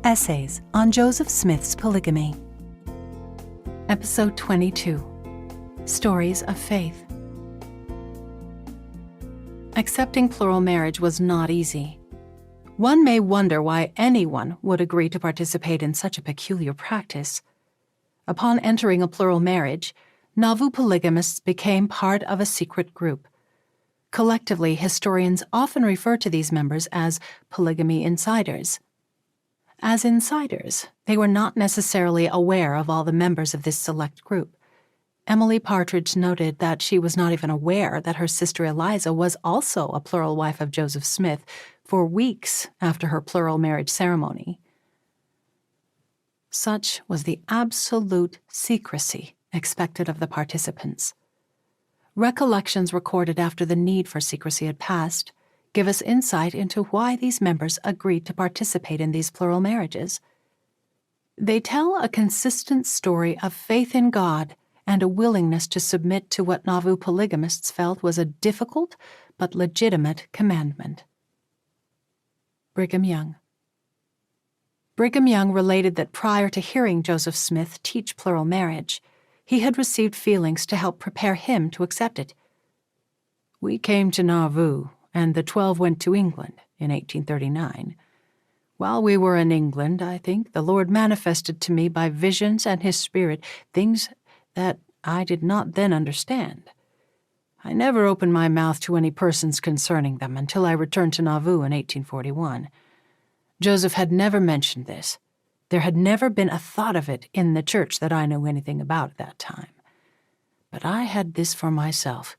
Essays on Joseph Smith's Polygamy. Episode 22. Stories of Faith. Accepting plural marriage was not easy. One may wonder why anyone would agree to participate in such a peculiar practice. Upon entering a plural marriage, Nauvoo polygamists became part of a secret group. Collectively, historians often refer to these members as polygamy insiders. As insiders, they were not necessarily aware of all the members of this select group. Emily Partridge noted that she was not even aware that her sister Eliza was also a plural wife of Joseph Smith for weeks after her plural marriage ceremony. Such was the absolute secrecy expected of the participants. Recollections recorded after the need for secrecy had passed give us insight into why these members agreed to participate in these plural marriages. They tell a consistent story of faith in God and a willingness to submit to what Nauvoo polygamists felt was a difficult but legitimate commandment. Brigham Young. Brigham Young related that prior to hearing Joseph Smith teach plural marriage, he had received feelings to help prepare him to accept it. "We came to Nauvoo, and the 12 went to England in 1839. While we were in England, I think, the Lord manifested to me by visions and His Spirit things that I did not then understand. I never opened my mouth to any persons concerning them until I returned to Nauvoo in 1841. Joseph had never mentioned this. There had never been a thought of it in the church that I knew anything about at that time. But I had this for myself,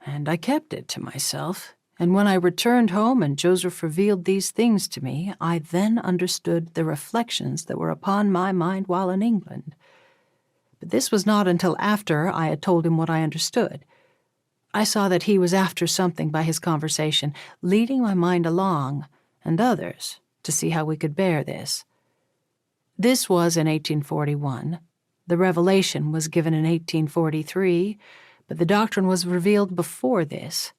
and I kept it to myself. And when I returned home and Joseph revealed these things to me, I then understood the reflections that were upon my mind while in England. But this was not until after I had told him what I understood. I saw that he was after something by his conversation, leading my mind along, and others, to see how we could bear this. This was in 1841. The revelation was given in 1843, but the doctrine was revealed before this.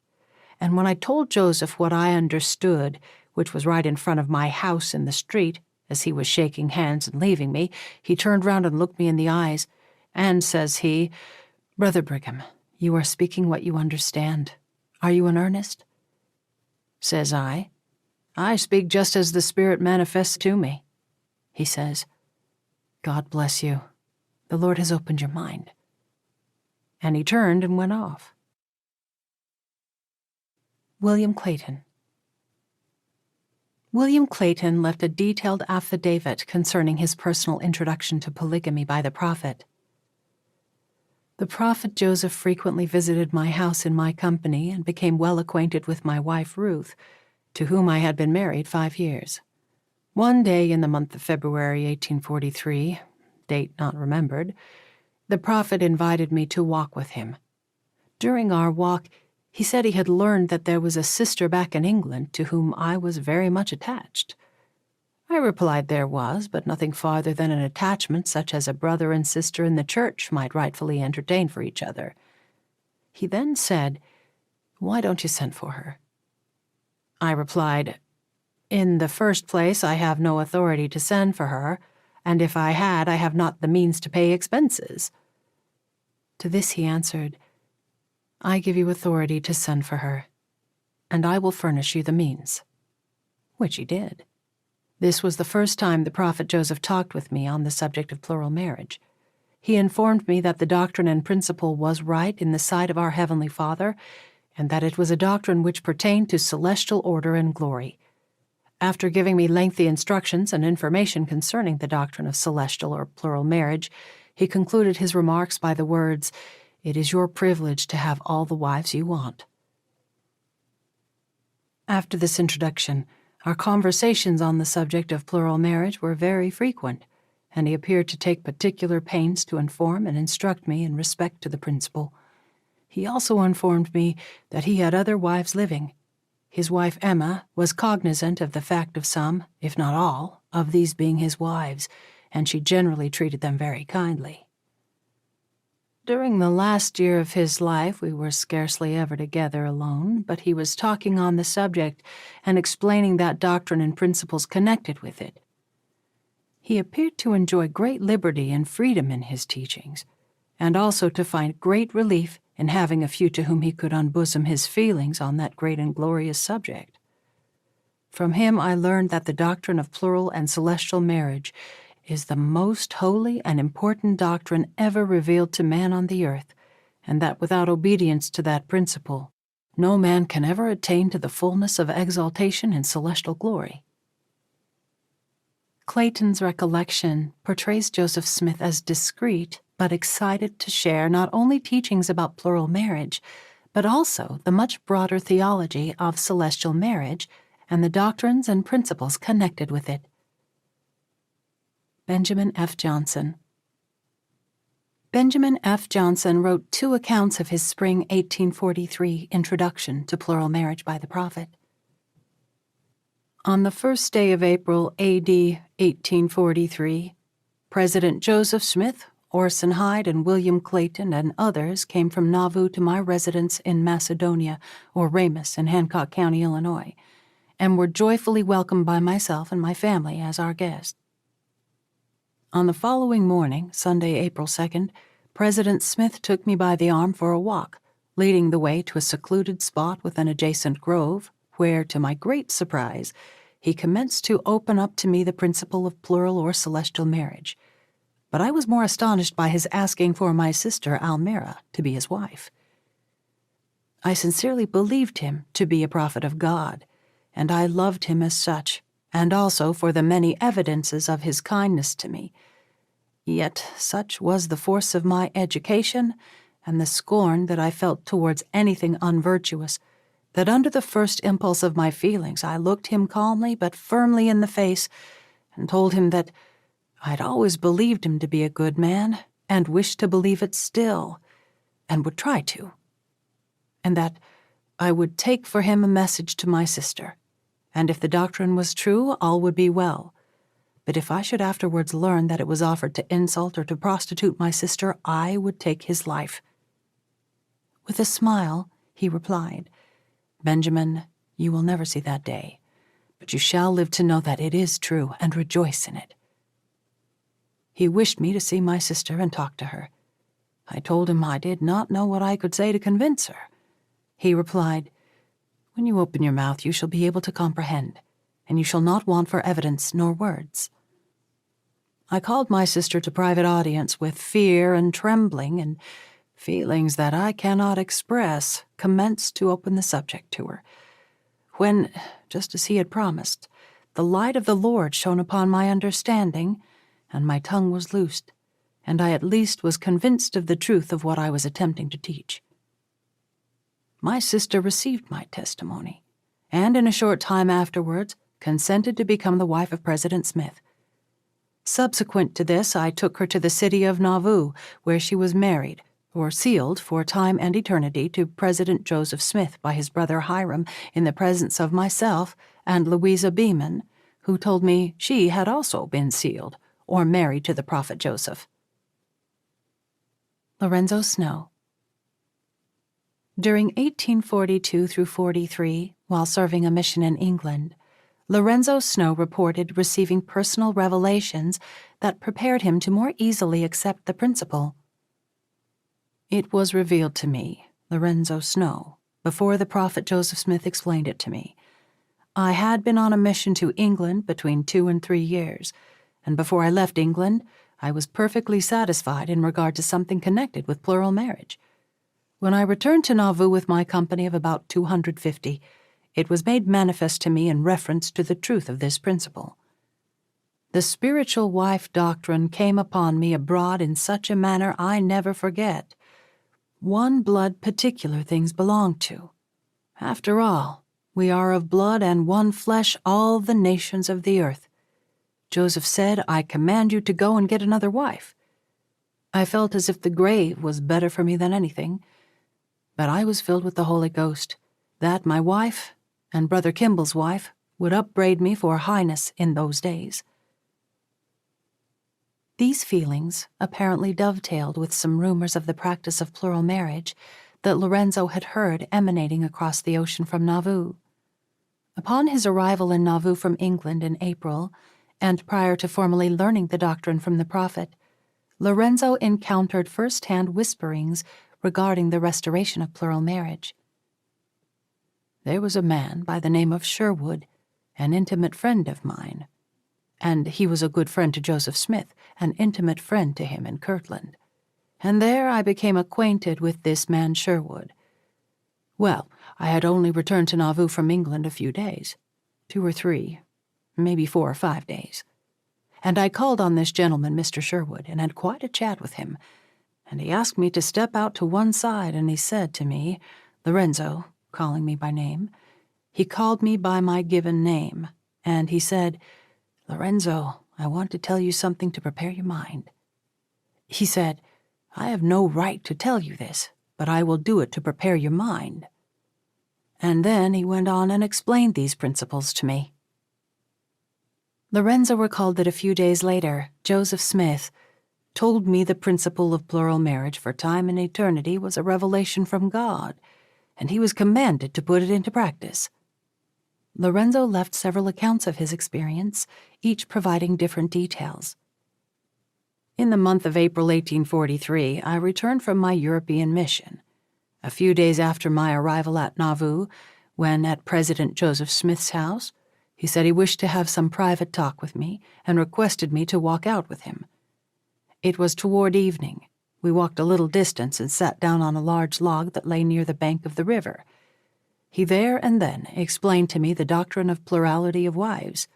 And when I told Joseph what I understood, which was right in front of my house in the street, as he was shaking hands and leaving me, he turned round and looked me in the eyes, and says he, "Brother Brigham, you are speaking what you understand. Are you in earnest?" Says I speak just as the Spirit manifests to me. He says, "God bless you. The Lord has opened your mind." And he turned and went off. William Clayton. William Clayton left a detailed affidavit concerning his personal introduction to polygamy by the prophet. The prophet Joseph frequently visited my house in my company and became well acquainted with my wife Ruth, to whom I had been married 5 years. One day in the month of February 1843, date not remembered, the prophet invited me to walk with him. During our walk, he said he had learned that there was a sister back in England to whom I was very much attached. I replied there was, but nothing farther than an attachment such as a brother and sister in the church might rightfully entertain for each other. He then said, "Why don't you send for her?" I replied, "In the first place, I have no authority to send for her, and if I had, I have not the means to pay expenses." To this he answered, "I give you authority to send for her, and I will furnish you the means," which he did. This was the first time the prophet Joseph talked with me on the subject of plural marriage. He informed me that the doctrine and principle was right in the sight of our Heavenly Father, and that it was a doctrine which pertained to celestial order and glory. After giving me lengthy instructions and information concerning the doctrine of celestial or plural marriage, he concluded his remarks by the words, "It is your privilege to have all the wives you want." After this introduction, our conversations on the subject of plural marriage were very frequent, and he appeared to take particular pains to inform and instruct me in respect to the principle. He also informed me that he had other wives living. His wife Emma was cognizant of the fact of some, if not all, of these being his wives, and she generally treated them very kindly. During the last year of his life, we were scarcely ever together alone, but he was talking on the subject and explaining that doctrine and principles connected with it. He appeared to enjoy great liberty and freedom in his teachings, and also to find great relief in having a few to whom he could unbosom his feelings on that great and glorious subject. From him I learned that the doctrine of plural and celestial marriage is the most holy and important doctrine ever revealed to man on the earth, and that without obedience to that principle, no man can ever attain to the fullness of exaltation in celestial glory. Clayton's recollection portrays Joseph Smith as discreet but excited to share not only teachings about plural marriage, but also the much broader theology of celestial marriage and the doctrines and principles connected with it. Benjamin F. Johnson. Benjamin F. Johnson wrote 2 accounts of his spring 1843 introduction to plural marriage by the prophet. On the first day of April, A.D. 1843, President Joseph Smith, Orson Hyde, and William Clayton, and others came from Nauvoo to my residence in Macedonia, or Ramus, in Hancock County, Illinois, and were joyfully welcomed by myself and my family as our guests. On the following morning, Sunday, April 2nd, President Smith took me by the arm for a walk, leading the way to a secluded spot with an adjacent grove, where, to my great surprise, he commenced to open up to me the principle of plural or celestial marriage. But I was more astonished by his asking for my sister Almira to be his wife. I sincerely believed him to be a prophet of God, and I loved him as such, and also for the many evidences of his kindness to me. Yet such was the force of my education and the scorn that I felt towards anything unvirtuous, that under the first impulse of my feelings I looked him calmly but firmly in the face and told him that I'd always believed him to be a good man and wished to believe it still, and would try to, and that I would take for him a message to my sister, and if the doctrine was true, all would be well. But if I should afterwards learn that it was offered to insult or to prostitute my sister, I would take his life. With a smile, he replied, "Benjamin, you will never see that day, but you shall live to know that it is true and rejoice in it." He wished me to see my sister and talk to her. I told him I did not know what I could say to convince her. He replied, "When you open your mouth, you shall be able to comprehend, and you shall not want for evidence nor words." I called my sister to private audience with fear and trembling, and feelings that I cannot express commenced to open the subject to her, when, just as he had promised, the light of the Lord shone upon my understanding, and my tongue was loosed, and I at least was convinced of the truth of what I was attempting to teach. My sister received my testimony, and in a short time afterwards consented to become the wife of President Smith. Subsequent to this, I took her to the city of Nauvoo, where she was married, or sealed for time and eternity, to President Joseph Smith by his brother Hiram, in the presence of myself and Louisa Beeman, who told me she had also been sealed, or married to the prophet Joseph. Lorenzo Snow. During 1842 through 43, while serving a mission in England, Lorenzo Snow reported receiving personal revelations that prepared him to more easily accept the principle. "It was revealed to me, Lorenzo Snow, before the prophet Joseph Smith explained it to me. I had been on a mission to England between 2 and 3 years, and before I left England, I was perfectly satisfied in regard to something connected with plural marriage. When I returned to Nauvoo with my company of about 250, it was made manifest to me in reference to the truth of this principle. The spiritual wife doctrine came upon me abroad in such a manner I never forget. One blood particular things belong to. After all, we are of blood and one flesh all the nations of the earth. Joseph said, 'I command you to go and get another wife.' I felt as if the grave was better for me than anything, but I was filled with the Holy Ghost, that my wife and Brother Kimball's wife would upbraid me for highness in those days." These feelings apparently dovetailed with some rumors of the practice of plural marriage that Lorenzo had heard emanating across the ocean from Nauvoo. Upon his arrival in Nauvoo from England in April, and prior to formally learning the doctrine from the prophet, Lorenzo encountered first-hand whisperings regarding the restoration of plural marriage. There was a man by the name of Sherwood, an intimate friend of mine, and he was a good friend to Joseph Smith, an intimate friend to him in Kirtland. And there I became acquainted with this man Sherwood. Well, I had only returned to Nauvoo from England a few days, 2 or 3, maybe 4 or 5 days. And I called on this gentleman, Mr. Sherwood, and had quite a chat with him. And he asked me to step out to one side, and he said to me, Lorenzo, calling me by name, he called me by my given name, and he said, Lorenzo, I want to tell you something to prepare your mind. He said, I have no right to tell you this, but I will do it to prepare your mind. And then he went on and explained these principles to me. Lorenzo recalled that a few days later, Joseph Smith told me the principle of plural marriage for time and eternity was a revelation from God, and he was commanded to put it into practice. Lorenzo left several accounts of his experience, each providing different details. In the month of April 1843, I returned from my European mission. A few days after my arrival at Nauvoo, when at President Joseph Smith's house, he said he wished to have some private talk with me and requested me to walk out with him. It was toward evening. We walked a little distance and sat down on a large log that lay near the bank of the river. He there and then explained to me the doctrine of plurality of wives.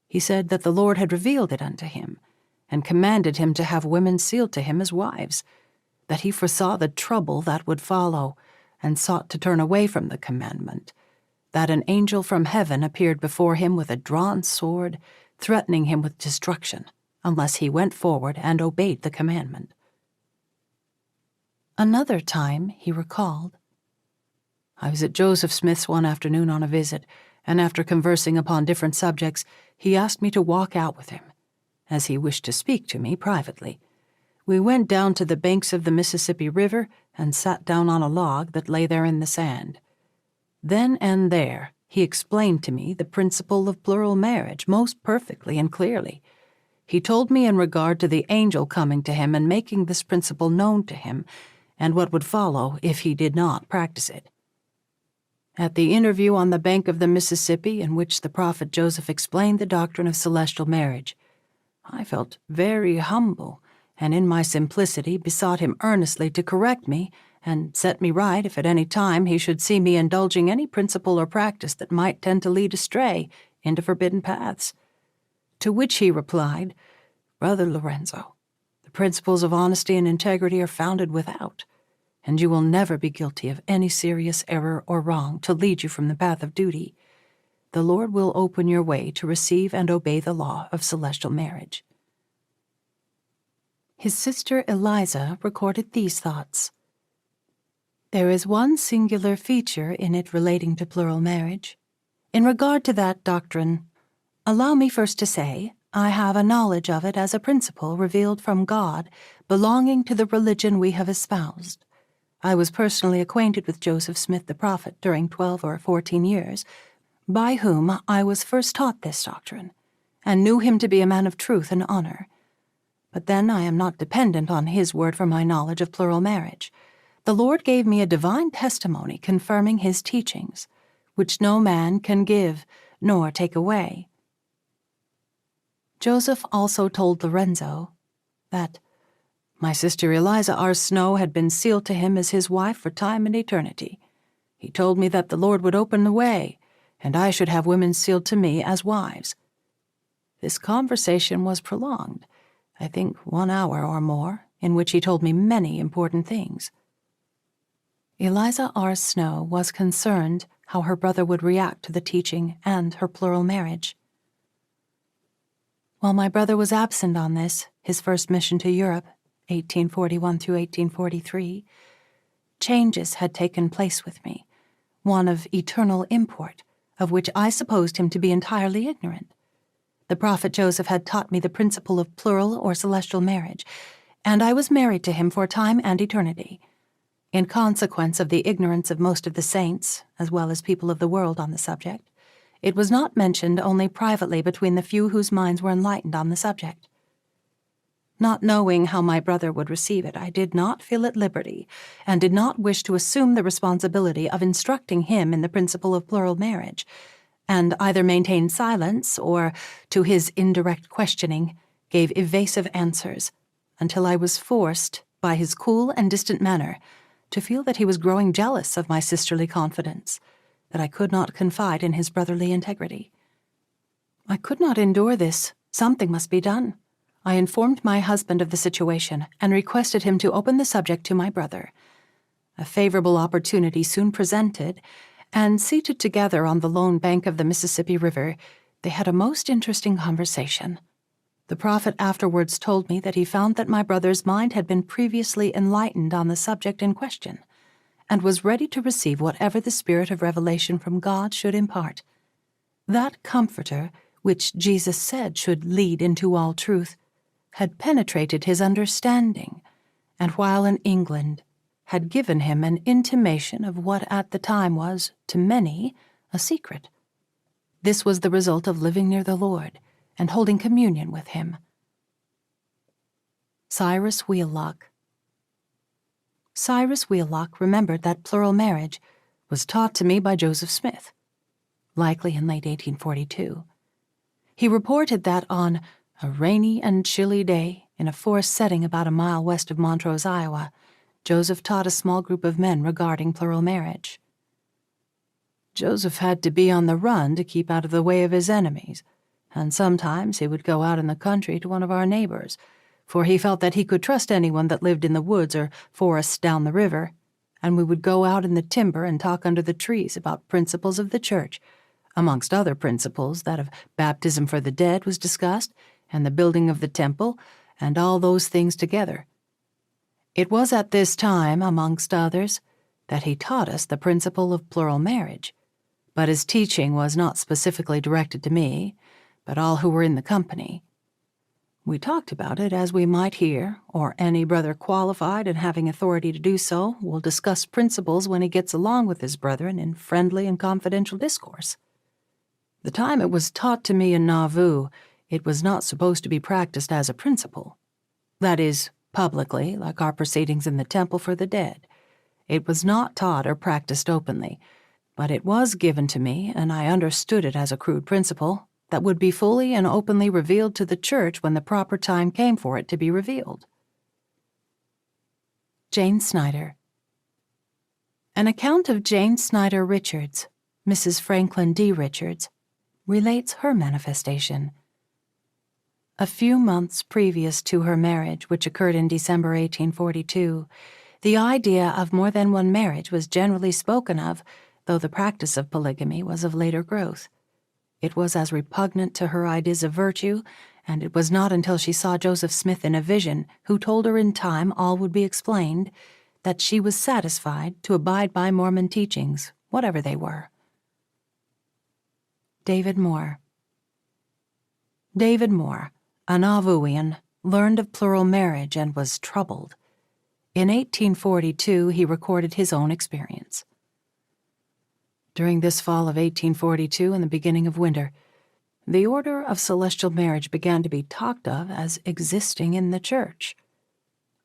He said that the Lord had revealed it unto him, and commanded him to have women sealed to him as wives, that he foresaw the trouble that would follow, and sought to turn away from the commandment, that an angel from heaven appeared before him with a drawn sword, threatening him with destruction, unless he went forward and obeyed the commandment. Another time, he recalled, I was at Joseph Smith's one afternoon on a visit, and after conversing upon different subjects, he asked me to walk out with him, as he wished to speak to me privately. We went down to the banks of the Mississippi River and sat down on a log that lay there in the sand. Then and there, he explained to me the principle of plural marriage most perfectly and clearly. He told me in regard to the angel coming to him and making this principle known to him, and what would follow if he did not practice it. At the interview on the bank of the Mississippi in which the prophet Joseph explained the doctrine of celestial marriage, I felt very humble, and in my simplicity besought him earnestly to correct me and set me right if at any time he should see me indulging any principle or practice that might tend to lead astray into forbidden paths. To which he replied, Brother Lorenzo, the principles of honesty and integrity are founded without, and you will never be guilty of any serious error or wrong to lead you from the path of duty. The Lord will open your way to receive and obey the law of celestial marriage. His sister Eliza recorded these thoughts. There is one singular feature in it relating to plural marriage. In regard to that doctrine, allow me first to say, I have a knowledge of it as a principle revealed from God belonging to the religion we have espoused. I was personally acquainted with Joseph Smith the prophet during 12 or 14 years, by whom I was first taught this doctrine, and knew him to be a man of truth and honor. But then I am not dependent on his word for my knowledge of plural marriage. The Lord gave me a divine testimony confirming his teachings, which no man can give nor take away. Joseph also told Lorenzo that my sister Eliza R. Snow had been sealed to him as his wife for time and eternity. He told me that the Lord would open the way, and I should have women sealed to me as wives. This conversation was prolonged, I think 1 hour or more, in which he told me many important things. Eliza R. Snow was concerned how her brother would react to the teaching and her plural marriage. While my brother was absent on this, his first mission to Europe, 1841 through 1843, changes had taken place with me, one of eternal import, of which I supposed him to be entirely ignorant. The prophet Joseph had taught me the principle of plural or celestial marriage, and I was married to him for time and eternity. In consequence of the ignorance of most of the saints, as well as people of the world on the subject, It was not mentioned only privately between the few whose minds were enlightened on the subject. Not knowing how my brother would receive it, I did not feel at liberty, and did not wish to assume the responsibility of instructing him in the principle of plural marriage, and either maintained silence or, to his indirect questioning, gave evasive answers, until I was forced, by his cool and distant manner, to feel that he was growing jealous of my sisterly confidence, that I could not confide in his brotherly integrity. I could not endure this. Something must be done. I informed my husband of the situation and requested him to open the subject to my brother. A favorable opportunity soon presented, and seated together on the lone bank of the Mississippi River, they had a most interesting conversation. The prophet afterwards told me that he found that my brother's mind had been previously enlightened on the subject in question, and was ready to receive whatever the spirit of revelation from God should impart. That Comforter, which Jesus said should lead into all truth, had penetrated his understanding, and while in England, had given him an intimation of what at the time was, to many, a secret. This was the result of living near the Lord and holding communion with him. Cyrus Wheelock. Cyrus Wheelock remembered that plural marriage was taught to me by Joseph Smith, likely in late 1842. He reported that on a rainy and chilly day in a forest setting about a mile west of Montrose, Iowa, Joseph taught a small group of men regarding plural marriage. Joseph had to be on the run to keep out of the way of his enemies, and sometimes he would go out in the country to one of our neighbors, for he felt that he could trust anyone that lived in the woods or forests down the river, and we would go out in the timber and talk under the trees about principles of the church, amongst other principles that of baptism for the dead was discussed, and the building of the temple, and all those things together. It was at this time, amongst others, that he taught us the principle of plural marriage, but his teaching was not specifically directed to me, but all who were in the company. We talked about it as we might here, or any brother qualified and having authority to do so will discuss principles when he gets along with his brethren in friendly and confidential discourse. The time it was taught to me in Nauvoo, it was not supposed to be practiced as a principle. That is, publicly, like our proceedings in the temple for the dead. It was not taught or practiced openly, but it was given to me, and I understood it as a crude principle that would be fully and openly revealed to the church when the proper time came for it to be revealed. Jane Snyder. An account of Jane Snyder Richards, Mrs. Franklin D. Richards, relates her manifestation. A few months previous to her marriage, which occurred in December 1842, the idea of more than one marriage was generally spoken of, though the practice of polygamy was of later growth. It was as repugnant to her ideas of virtue, and it was not until she saw Joseph Smith in a vision, who told her in time all would be explained, that she was satisfied to abide by Mormon teachings, whatever they were. David Moore. David Moore, a Nauvooian, learned of plural marriage and was troubled. In 1842, he recorded his own experience. During this fall of 1842 and the beginning of winter, the order of celestial marriage began to be talked of as existing in the church.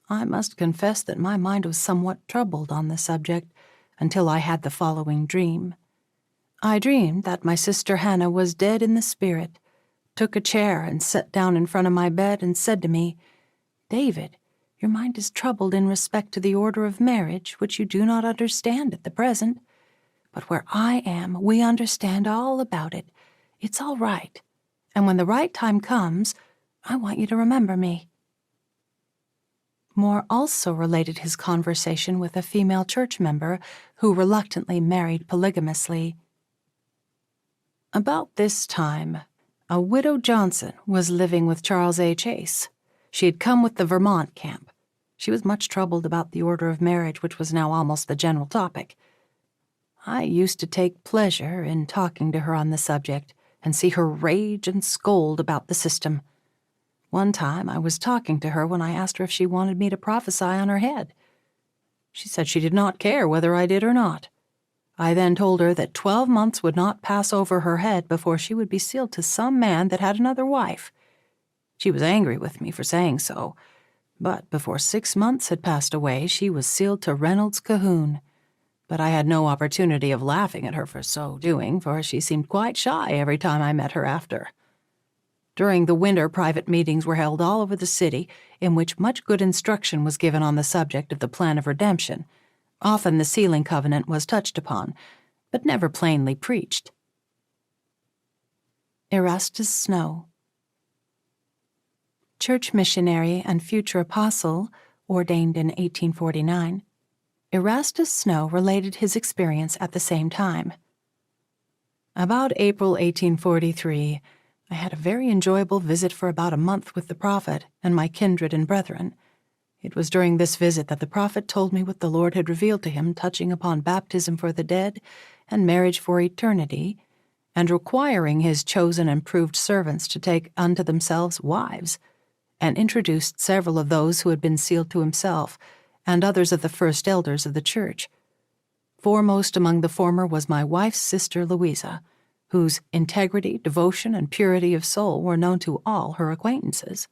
I must confess that my mind was somewhat troubled on the subject until I had the following dream. I dreamed that my sister Hannah was dead in the spirit, took a chair and sat down in front of my bed and said to me, "David, your mind is troubled in respect to the order of marriage, which you do not understand at the present. But where I am, we understand all about it. It's all right. And when the right time comes, I want you to remember me." Moore also related his conversation with a female church member who reluctantly married polygamously. About this time, a widow Johnson was living with Charles A. Chase. She had come with the Vermont camp. She was much troubled about the order of marriage, which was now almost the general topic. I used to take pleasure in talking to her on the subject and see her rage and scold about the system. One time I was talking to her when I asked her if she wanted me to prophesy on her head. She said she did not care whether I did or not. I then told her that 12 months would not pass over her head before she would be sealed to some man that had another wife. She was angry with me for saying so, but before 6 months had passed away, she was sealed to Reynolds Cahoon. But I had no opportunity of laughing at her for so doing, for she seemed quite shy every time I met her after. During the winter, private meetings were held all over the city, in which much good instruction was given on the subject of the plan of redemption. Often the sealing covenant was touched upon, but never plainly preached. Erastus Snow. Church missionary and future apostle, ordained in 1849, Erastus Snow related his experience at the same time. About April 1843, I had a very enjoyable visit for about a month with the prophet and my kindred and brethren. It was during this visit that the prophet told me what the Lord had revealed to him touching upon baptism for the dead and marriage for eternity, and requiring his chosen and proved servants to take unto themselves wives, and introduced several of those who had been sealed to himself, and others of the first elders of the church. Foremost among the former was my wife's sister Louisa, whose integrity, devotion, and purity of soul were known to all her acquaintances.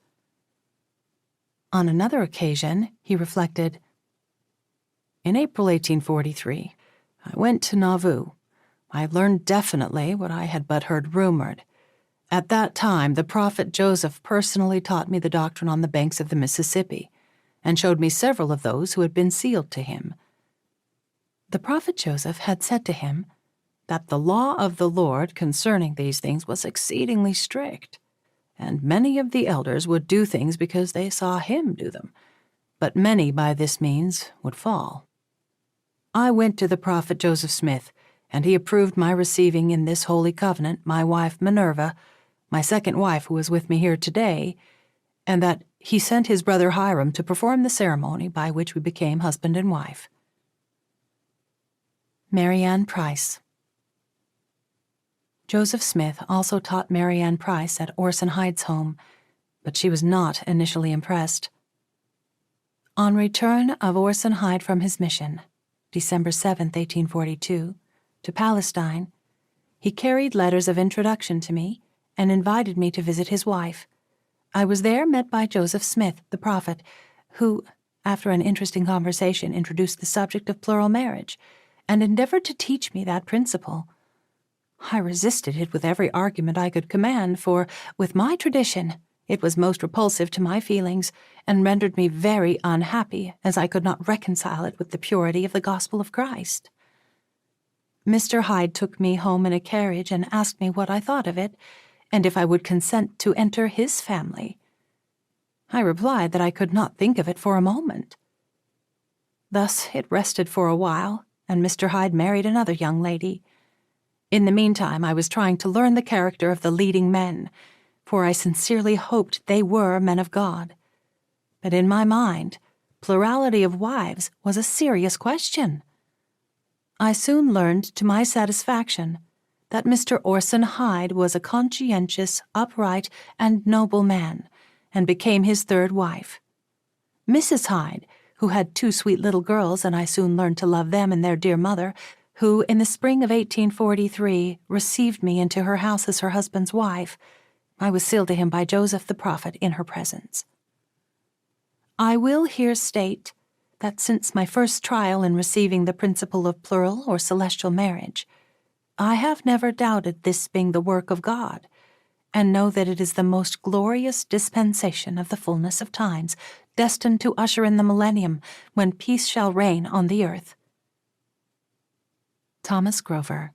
On another occasion, he reflected, "In April 1843, I went to Nauvoo. I learned definitely what I had but heard rumored. At that time, the prophet Joseph personally taught me the doctrine on the banks of the Mississippi, and showed me several of those who had been sealed to him. The prophet Joseph had said to him that the law of the Lord concerning these things was exceedingly strict, and many of the elders would do things because they saw him do them, but many by this means would fall. I went to the prophet Joseph Smith, and he approved my receiving in this holy covenant my wife Minerva, my second wife who is with me here today, and that he sent his brother Hiram to perform the ceremony by which we became husband and wife." Mary Ann Price. Joseph Smith also taught Mary Ann Price at Orson Hyde's home, but she was not initially impressed. On return of Orson Hyde from his mission, December 7, 1842, to Palestine, he carried letters of introduction to me and invited me to visit his wife. I was there met by Joseph Smith, the prophet, who, after an interesting conversation, introduced the subject of plural marriage and endeavored to teach me that principle. I resisted it with every argument I could command, for, with my tradition, it was most repulsive to my feelings, and rendered me very unhappy, as I could not reconcile it with the purity of the gospel of Christ. Mr. Hyde took me home in a carriage and asked me what I thought of it, and if I would consent to enter his family. I replied that I could not think of it for a moment. Thus it rested for a while, and Mr. Hyde married another young lady. In the meantime, I was trying to learn the character of the leading men, for I sincerely hoped they were men of God. But in my mind, plurality of wives was a serious question. I soon learned, to my satisfaction, that Mr. Orson Hyde was a conscientious, upright, and noble man, and became his third wife. Mrs. Hyde, who had 2 sweet little girls, and I soon learned to love them and their dear mother, who, in the spring of 1843, received me into her house as her husband's wife. I was sealed to him by Joseph the prophet in her presence. I will here state that since my first trial in receiving the principle of plural or celestial marriage, I have never doubted this being the work of God, and know that it is the most glorious dispensation of the fullness of times, destined to usher in the millennium, when peace shall reign on the earth. Thomas Grover.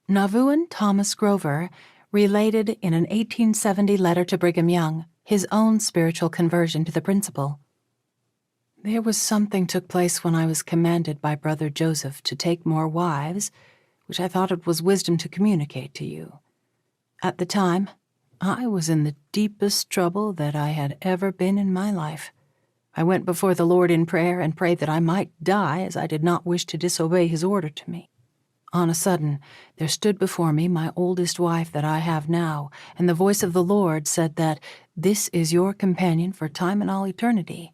Nauvooan Thomas Grover related in an 1870 letter to Brigham Young his own spiritual conversion to the principle. "There was something took place when I was commanded by Brother Joseph to take more wives, which I thought it was wisdom to communicate to you. At the time, I was in the deepest trouble that I had ever been in my life. I went before the Lord in prayer and prayed that I might die, as I did not wish to disobey his order to me. On a sudden, there stood before me my oldest wife that I have now, and the voice of the Lord said that this is your companion for time and all eternity.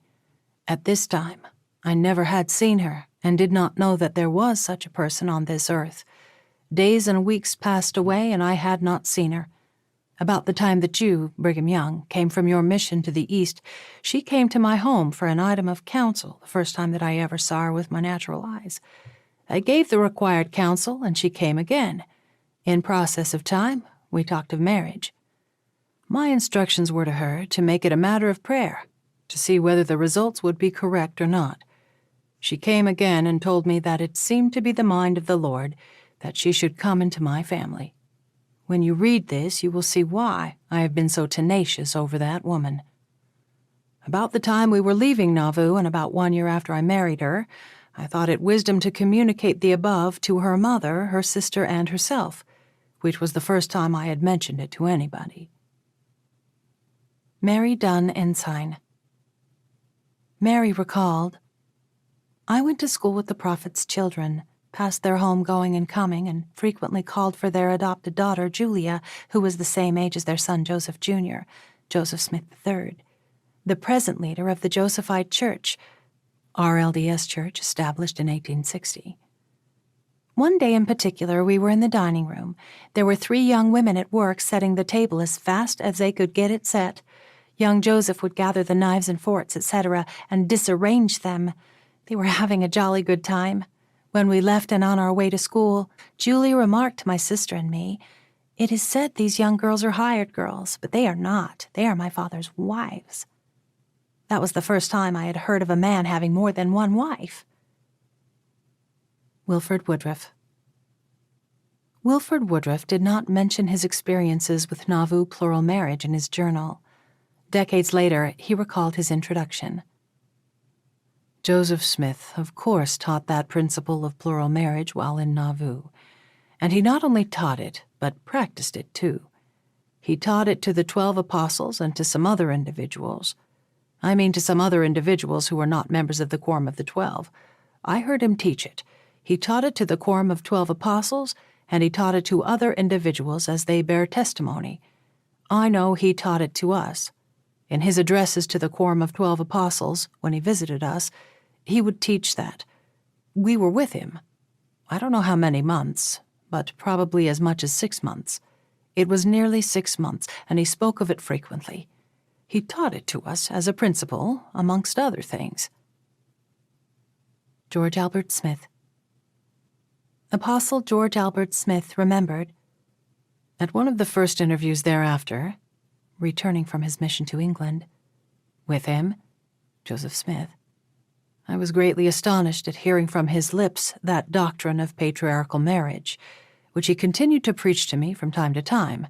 At this time, I never had seen her, and did not know that there was such a person on this earth. Days and weeks passed away, and I had not seen her. About the time that you, Brigham Young, came from your mission to the East, she came to my home for an item of counsel, the first time that I ever saw her with my natural eyes. I gave the required counsel, and she came again. In process of time, we talked of marriage. My instructions were to her to make it a matter of prayer, to see whether the results would be correct or not. She came again and told me that it seemed to be the mind of the Lord that she should come into my family. When you read this, you will see why I have been so tenacious over that woman. About the time we were leaving Nauvoo, and about 1 year after I married her, I thought it wisdom to communicate the above to her mother, her sister, and herself, which was the first time I had mentioned it to anybody. Mary Dunn Ensign. Mary recalled, I went to school with the prophet's children, passed their home going and coming, and frequently called for their adopted daughter, Julia, who was the same age as their son Joseph Jr., Joseph Smith III, the present leader of the Josephite Church, RLDS Church, established in 1860. One day in particular, we were in the dining room. There were 3 young women at work setting the table as fast as they could get it set. Young Joseph would gather the knives and forks, etc., and disarrange them. They were having a jolly good time. When we left and on our way to school, Julia remarked to my sister and me, It is said these young girls are hired girls, but they are not. They are my father's wives. That was the first time I had heard of a man having more than one wife. Wilford Woodruff. Wilford Woodruff did not mention his experiences with Nauvoo plural marriage in his journal. Decades later, he recalled his introduction. Joseph Smith, of course, taught that principle of plural marriage while in Nauvoo, and he not only taught it, but practiced it too. He taught it to the 12 apostles and to some other individuals. I mean to some other individuals who were not members of the quorum of the 12. I heard him teach it. He taught it to the quorum of 12 apostles, and he taught it to other individuals as they bear testimony. I know he taught it to us. In his addresses to the quorum of 12 apostles, when he visited us, he would teach that. We were with him. I don't know how many months, but probably as much as 6 months. It was nearly 6 months, and he spoke of it frequently. He taught it to us as a principle, amongst other things. George Albert Smith. Apostle George Albert Smith remembered, at one of the first interviews thereafter, returning from his mission to England, with him, Joseph Smith, I was greatly astonished at hearing from his lips that doctrine of patriarchal marriage, which he continued to preach to me from time to time.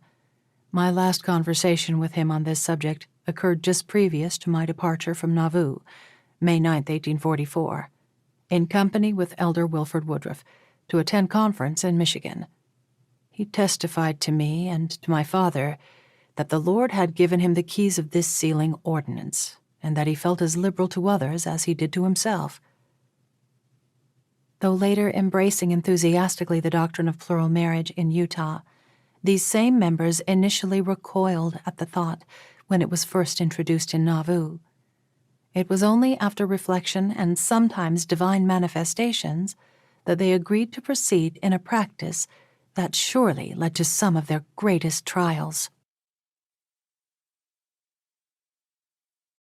My last conversation with him on this subject occurred just previous to my departure from Nauvoo, May 9, 1844, in company with Elder Wilford Woodruff, to attend conference in Michigan. He testified to me and to my father that the Lord had given him the keys of this sealing ordinance, and that he felt as liberal to others as he did to himself. Though later embracing enthusiastically the doctrine of plural marriage in Utah, these same members initially recoiled at the thought when it was first introduced in Nauvoo. It was only after reflection and sometimes divine manifestations that they agreed to proceed in a practice that surely led to some of their greatest trials.